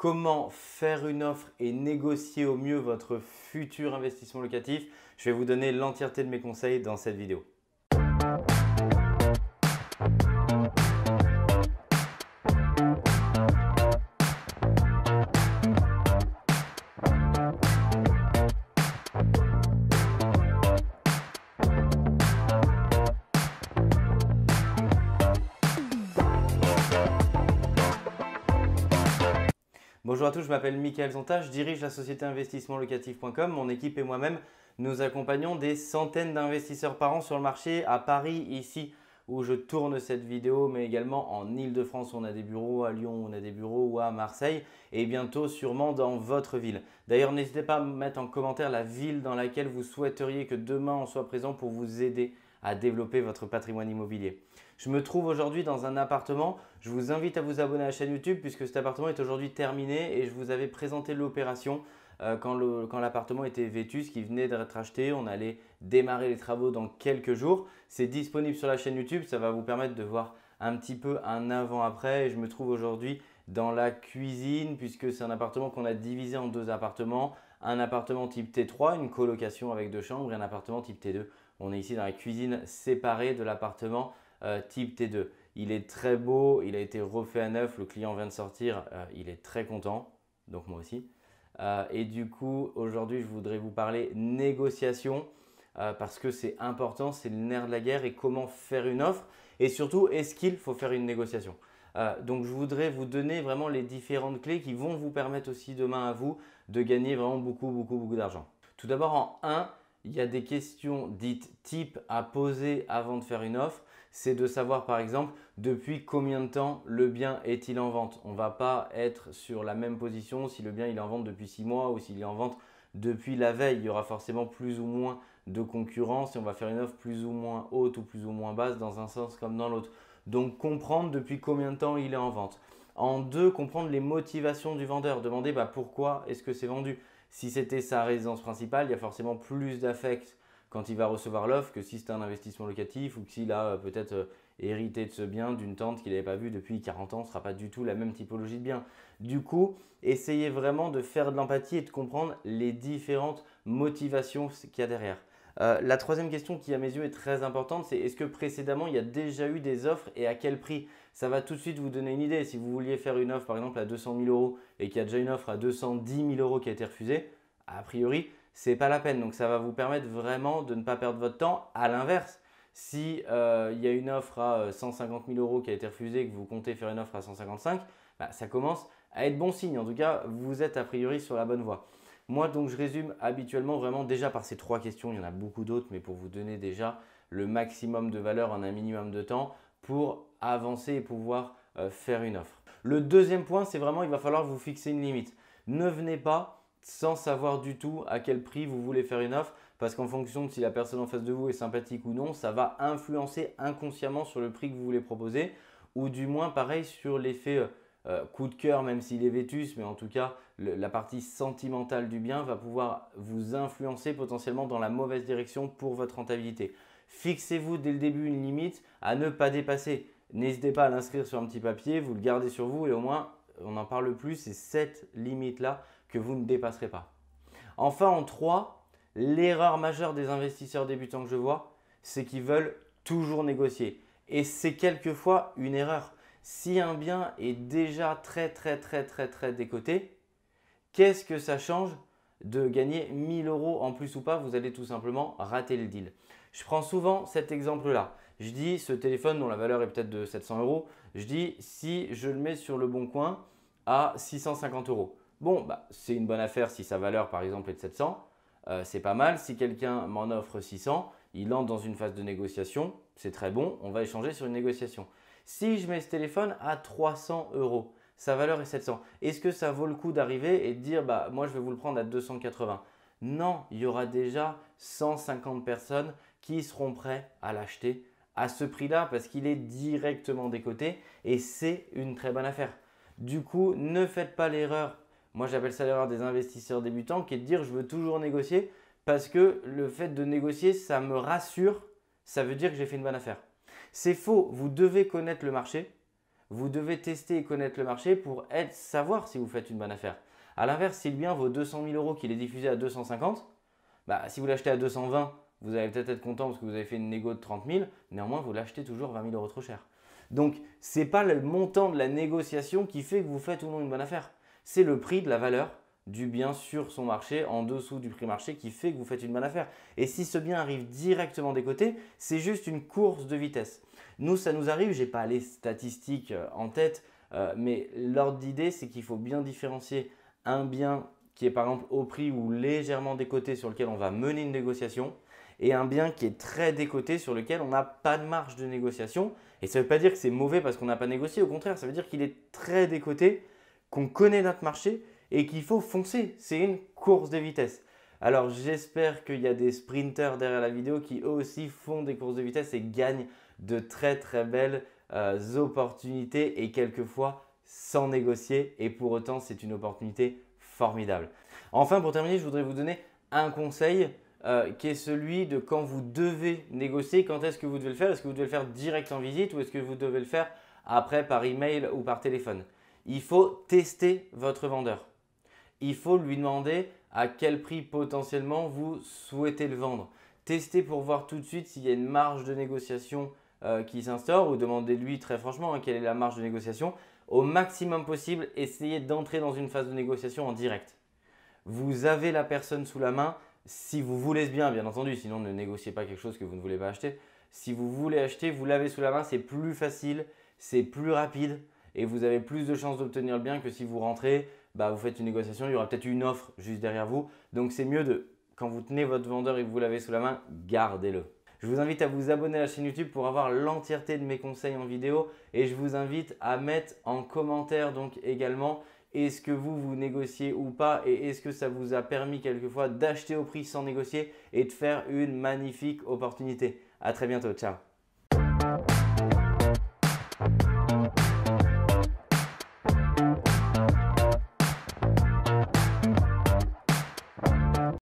comment faire une offre et négocier au mieux votre futur investissement locatif. Je vais vous donner l'entièreté de mes conseils dans cette vidéo. Bonjour à tous, je m'appelle Mickaël Zonta, je dirige la société investissementlocatif.com. Mon équipe et moi-même, nous accompagnons des centaines d'investisseurs par an sur le marché à Paris, ici où je tourne cette vidéo, mais également en Île-de-France où on a des bureaux, à Lyon où on a des bureaux ou à Marseille et bientôt sûrement dans votre ville. D'ailleurs, n'hésitez pas à me mettre en commentaire la ville dans laquelle vous souhaiteriez que demain on soit présent pour vous aider à développer votre patrimoine immobilier. Je me trouve aujourd'hui dans un appartement. Je vous invite à vous abonner à la chaîne YouTube puisque cet appartement est aujourd'hui terminé et je vous avais présenté l'opération quand l'appartement était vétuste, qui venait d'être acheté. On allait démarrer les travaux dans quelques jours. C'est disponible sur la chaîne YouTube. Ça va vous permettre de voir un petit peu un avant-après. Je me trouve aujourd'hui dans la cuisine puisque c'est un appartement qu'on a divisé en deux appartements. Un appartement type T3, une colocation avec 2 chambres et un appartement type T2. On est ici dans la cuisine séparée de l'appartement type T2. Il est très beau, il a été refait à neuf, le client vient de sortir, il est très content, donc moi aussi. Et du coup, aujourd'hui, je voudrais vous parler négociation parce que c'est important, c'est le nerf de la guerre et comment faire une offre et surtout, est-ce qu'il faut faire une négociation. Donc, je voudrais vous donner vraiment les différentes clés qui vont vous permettre aussi demain à vous de gagner vraiment beaucoup d'argent. Tout d'abord, en 1, il y a des questions dites type à poser avant de faire une offre. C'est de savoir par exemple depuis combien de temps le bien est-il en vente. On ne va pas être sur la même position si le bien il est en vente depuis 6 mois ou s'il est en vente depuis la veille. Il y aura forcément plus ou moins de concurrence et on va faire une offre plus ou moins haute ou plus ou moins basse dans un sens comme dans l'autre. Donc comprendre depuis combien de temps il est en vente. En 2, comprendre les motivations du vendeur. Demander pourquoi est-ce que c'est vendu. Si c'était sa résidence principale, il y a forcément plus d'affect quand il va recevoir l'offre que si c'est un investissement locatif ou que s'il a peut-être hérité de ce bien d'une tante qu'il n'avait pas vue depuis 40 ans, ce ne sera pas du tout la même typologie de bien. Du coup, essayez vraiment de faire de l'empathie et de comprendre les différentes motivations qu'il y a derrière. La troisième question qui à mes yeux est très importante, c'est est-ce que précédemment il y a déjà eu des offres et à quel prix? Ça va tout de suite vous donner une idée. Si vous vouliez faire une offre par exemple à 200 000 euros et qu'il y a déjà une offre à 210 000 euros qui a été refusée, a priori, ce n'est pas la peine. Donc ça va vous permettre vraiment de ne pas perdre votre temps. À l'inverse, si il y a une offre à 150 000 euros qui a été refusée et que vous comptez faire une offre à 155, ça commence à être bon signe. En tout cas, vous êtes a priori sur la bonne voie. Moi, donc, je résume habituellement vraiment déjà par ces 3 questions. Il y en a beaucoup d'autres, mais pour vous donner déjà le maximum de valeur en un minimum de temps pour avancer et pouvoir faire une offre. Le deuxième point, c'est vraiment il va falloir vous fixer une limite. Ne venez pas sans savoir du tout à quel prix vous voulez faire une offre parce qu'en fonction de si la personne en face de vous est sympathique ou non, ça va influencer inconsciemment sur le prix que vous voulez proposer ou du moins pareil sur l'effet coup de cœur même s'il est vétuste, mais en tout cas la partie sentimentale du bien va pouvoir vous influencer potentiellement dans la mauvaise direction pour votre rentabilité. Fixez-vous dès le début une limite à ne pas dépasser. N'hésitez pas à l'inscrire sur un petit papier, vous le gardez sur vous et au moins on n'en parle plus, c'est cette limite-là que vous ne dépasserez pas. Enfin, en 3, l'erreur majeure des investisseurs débutants que je vois, c'est qu'ils veulent toujours négocier. Et c'est quelquefois une erreur. Si un bien est déjà très décoté, qu'est-ce que ça change de gagner 1000 euros en plus ou pas? Vous allez tout simplement rater le deal. Je prends souvent cet exemple-là. Je dis ce téléphone dont la valeur est peut-être de 700 euros, je dis si je le mets sur le bon coin à 650 euros. Bon, c'est une bonne affaire si sa valeur par exemple est de 700. C'est pas mal. Si quelqu'un m'en offre 600, il entre dans une phase de négociation. C'est très bon, on va échanger sur une négociation. Si je mets ce téléphone à 300 euros, sa valeur est 700. Est-ce que ça vaut le coup d'arriver et de dire moi je vais vous le prendre à 280? Non, il y aura déjà 150 personnes qui seront prêtes à l'acheter à ce prix-là parce qu'il est directement décoté et c'est une très bonne affaire. Du coup, ne faites pas l'erreur. Moi, j'appelle ça l'erreur des investisseurs débutants qui est de dire je veux toujours négocier parce que le fait de négocier, ça me rassure, ça veut dire que j'ai fait une bonne affaire. C'est faux, vous devez connaître le marché, vous devez tester et connaître le marché pour savoir si vous faites une bonne affaire. A l'inverse, si le bien vaut 200 000 euros qu'il est diffusé à 250, si vous l'achetez à 220, vous allez peut-être être content parce que vous avez fait une négo de 30 000, néanmoins vous l'achetez toujours 20 000 euros trop cher. Donc ce n'est pas le montant de la négociation qui fait que vous faites ou non une bonne affaire, c'est le prix de la valeur du bien sur son marché en dessous du prix marché qui fait que vous faites une bonne affaire. Et si ce bien arrive directement des côtés, c'est juste une course de vitesse. Nous, ça nous arrive, je n'ai pas les statistiques en tête, mais l'ordre d'idée, c'est qu'il faut bien différencier un bien qui est par exemple au prix ou légèrement décoté sur lequel on va mener une négociation et un bien qui est très décoté sur lequel on n'a pas de marge de négociation. Et ça ne veut pas dire que c'est mauvais parce qu'on n'a pas négocié, au contraire, ça veut dire qu'il est très décoté, qu'on connaît notre marché et qu'il faut foncer. C'est une course de vitesse. Alors j'espère qu'il y a des sprinters derrière la vidéo qui eux aussi font des courses de vitesse et gagnent de très très belles opportunités et quelquefois sans négocier. Et pour autant, c'est une opportunité formidable. Enfin, pour terminer, je voudrais vous donner un conseil qui est celui de quand vous devez négocier, quand est-ce que vous devez le faire. Est-ce que vous devez le faire direct en visite ou est-ce que vous devez le faire après par email ou par téléphone? Il faut tester votre vendeur. Il faut lui demander à quel prix potentiellement vous souhaitez le vendre. Testez pour voir tout de suite s'il y a une marge de négociation qui s'instaure ou demandez-lui très franchement quelle est la marge de négociation. Au maximum possible, essayez d'entrer dans une phase de négociation en direct. Vous avez la personne sous la main si vous voulez ce bien, bien entendu, sinon ne négociez pas quelque chose que vous ne voulez pas acheter. Si vous voulez acheter, vous l'avez sous la main, c'est plus facile, c'est plus rapide et vous avez plus de chances d'obtenir le bien que si vous rentrez, vous faites une négociation, il y aura peut-être une offre juste derrière vous. Donc c'est mieux quand vous tenez votre vendeur et que vous l'avez sous la main, gardez-le. Je vous invite à vous abonner à la chaîne YouTube pour avoir l'entièreté de mes conseils en vidéo et je vous invite à mettre en commentaire donc également est-ce que vous négociez ou pas et est-ce que ça vous a permis quelquefois d'acheter au prix sans négocier et de faire une magnifique opportunité. À très bientôt, ciao.